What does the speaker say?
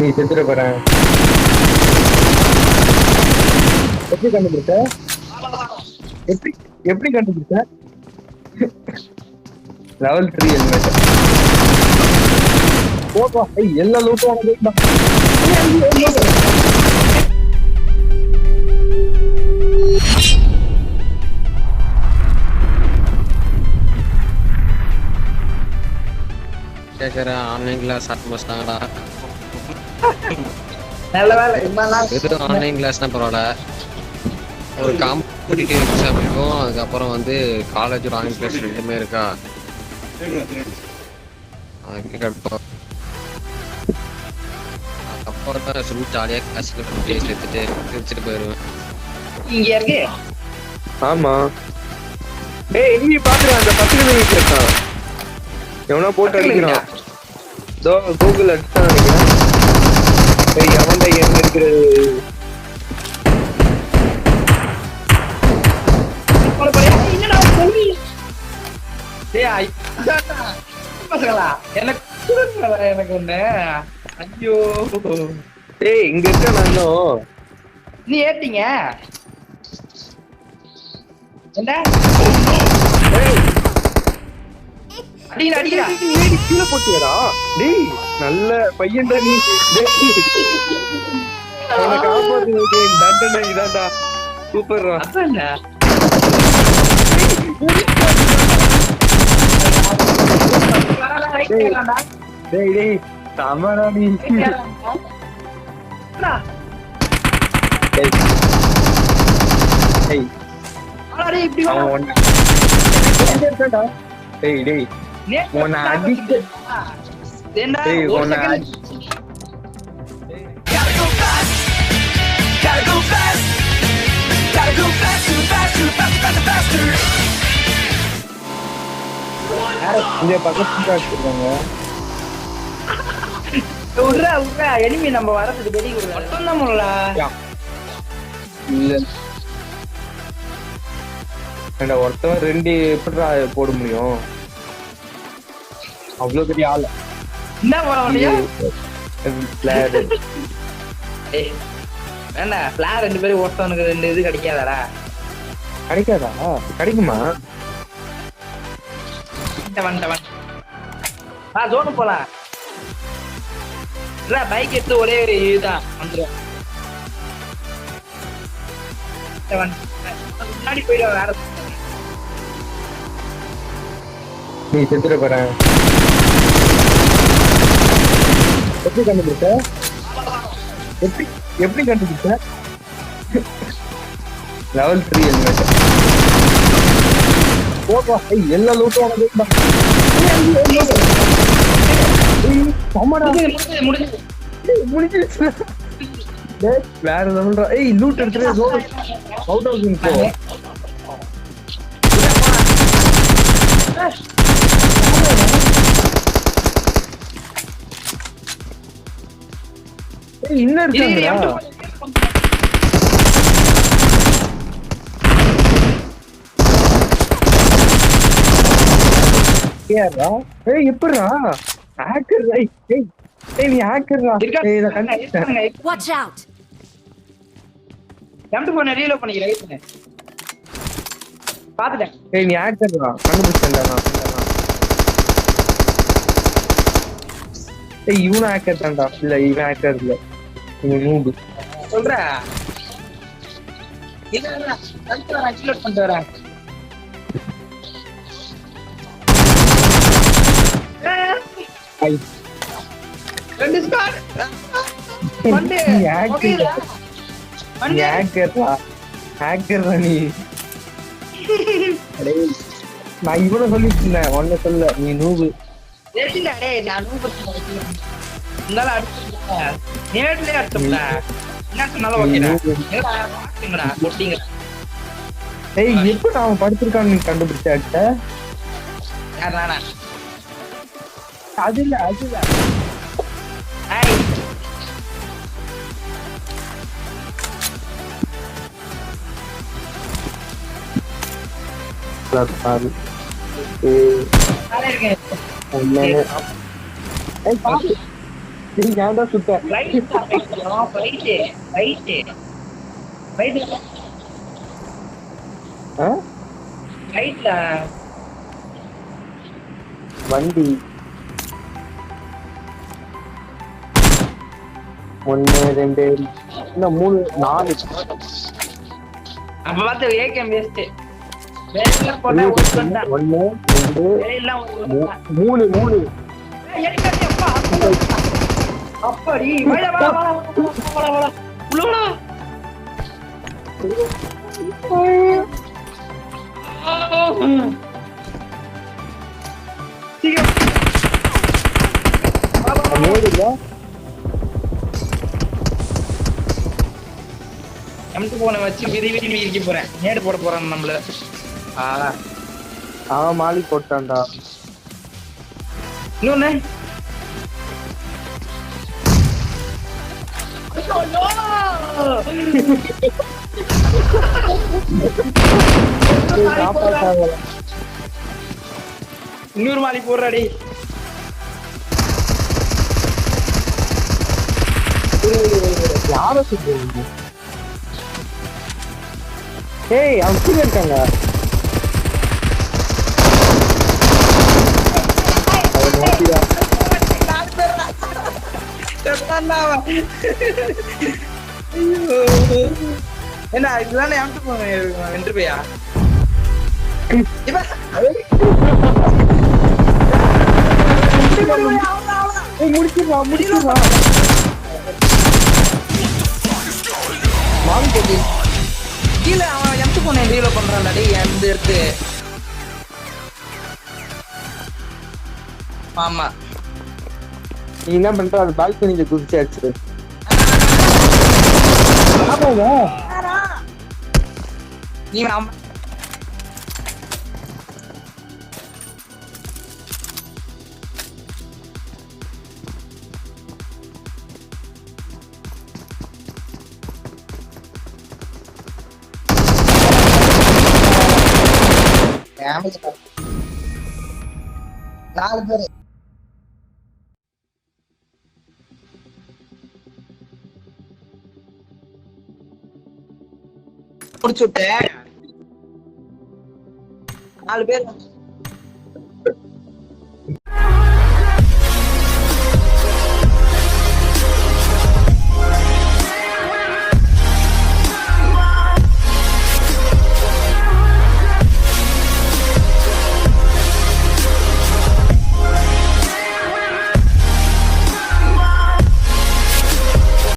நீ செத்துட போற. எப்படி கண்டுபிடிச்ச? எப்படி எப்படி கண்டுபிடிச்ச? Level 3 helmet. போப்பா. எல்லா லூட்டும் உனக்கு. கேக்குற ஆன்லைன் கிளாஸ் ஆரம்பிச்சிட்டாங்கடா. நல்ல வேலை வெறும் ஆன்லைன் கிளாஸ்னா பரவாயில்ல, ஒரு காம்படிட்டிவ் எக்ஸாம் இருக்கும், அதுக்கப்புறம் வந்து காலேஜ் ஆன்லைன் கிளாஸ் ரெண்டுமே இருக்கா. அதுக்கப்புறம் தான் சும்மா ஜாலியாக கிளாஸுக்கு டேஸ்ட் எடுத்துட்டு வச்சுட்டு போயிடுவேன். இங்க இருக்கு. ஆமா. ஏய் இங்க பாக்குறேன், அந்த பக்கத்துல வீட்டுல இருக்கான். எவனா போட்டு அடிக்கிறான். தோ கூகுள் அடிச்சான் நினைக்கிறேன். ஏய் அவன் தான் எங்க இருக்கிறது? எனக்கு ஒண்ணு. ஐயோ ஏய் இங்க இருக்க நானும். நீ ஏட்டீங்க என்ன? அடிங்க அடிங்க கீழே போட்டியடா. டேய் நல்ல பையன்டா நீ. அவனை காப்பாத்துறதுக்கு தண்டனை இதான்டா. சூப்பர்ரா. டேய் டேய் சமரா நீ. டேய் இப்படி அவன் டேய் டேய் உன்னை அடிக்க. டேய் உன்னை இங்க பக்கத்துல வச்சிருக்காங்க. உட்றா உட்றா எனிமி நம்ம வரதுக்கு வெளிய விடுறா. மட்டும் தான் முள்ளா. இல்ல ஏண்டா ஒருத்தன் ரெண்டு எப்படிடா போட முடியும்? அவ்வளவு பெரிய ஆள். என்ன போற வண்டியா? பிளேயர். ஏய் வேண்டா, பிளேயர் ரெண்டு பேரும் ஒருத்தவனுக்கு ரெண்டு இது கிடைக்காதடா. கிடைக்காதா? கிடைக்குமா? வன் ஜோனு போலாம். இல்ல பைக் எடுத்து ஒரே ஒரு இதுதான் வந்துடும். முன்னாடி போயிடுவா. வேற நீ செத்துட போற. எப்படி கண்டுபிடிச்ச? எப்படி எப்படி கண்டுபிடிச்ச? Level 3 helmet. போப்பா. எல்லா லூட்டும் உனக்கு. வேற சொல்றா. ஏய் லூட் எடுத்துட்டு அவுட் ஆஃப் இன்ஃபோ. ஏய் இன்னும் இருக்காங்க. ஏறா. ஏய் எப்பறா ஹேக்கர்? ஏய் ஏய் நீ ஹேக்கர்ரா. ஏய் இத கண்டுபிடிச்சேன். Watch out. ஜம்ப் பண்ண ரீலோட் பண்ணிக்கிறேன். வெயிட் பண்ணு. பாத்துட்டேன். ஏய் நீ ஹேக்கர்ரா. கண்டுபிடிச்சேன்டா நான். ஏய் இவன் ஹேக்கர் தான்டா. இல்ல இவன் ஹேக்கர் இல்ல. இவன் நூபு. சொல்றா. இல்ல இல்ல ஜம்ப் நான் ரீலோட் பண்ணிட்டு வரேன். ஐ ரெண்டு ஸ்குவாட். மண்டே ஓகேடா. மண்டே ஹேக்கர்ரா நீ. டேய் நான் இவன சொல்லிட்டேன். ஒண்ணே சொல்ல நீ நூபு. ஏடிடா டேய் நான் நூபு சொல்றேன். உன்னால அடிச்சுட்டேன். நேட்லயே அடிச்சோம்டா. என்ன சொன்னாலும் ஓகேடா. பாத்தீங்கடா போட்டிங்க. ஏய் எப்ப நான் படுத்துர்க்கான்னு நீ கண்டுபிடிச்சாட்ட? யார் நானா? அது இல்ல அது இல்ல. ஐ Platform. Eh, Ada yang eh, நீ ஏன்டா சுத்த வண்டி 1 2 இன்னும் 3 4 அப்ப பார்த்து ஏகேம் வேஸ்ட் வேஸ்ட்ல போட்டா ஒரு கொண்டா 1 2 எல்லாம் ஒரு 3 எடிக்கடி அப்பா அப்படி வா வா வா வா வா உள்ள எம்டி போனை வச்சு விதி இருக்க போறேன் நேடு போட போறான் நம்மள அவன் மாலி போட்டான்டா இன்னொன்னு இன்னொரு மாலி போடுறாடி யார சொல்றீங்க ஏய் அவன் கீழே இருக்காங்க என்ன இதுதானே எம்டி போன வென்று போயா முடிச்சிடலாம் மாவி போட்டி கீழே அவன் எம்டி போன டீல பண்றான்டா எந்த எடுத்து ஆமா நீ என்ன பண்ற அது பால்கனில குதிச்சாச்சு நீ நாலு பேரு முடிச்சு விட்டேன் 4 பேர்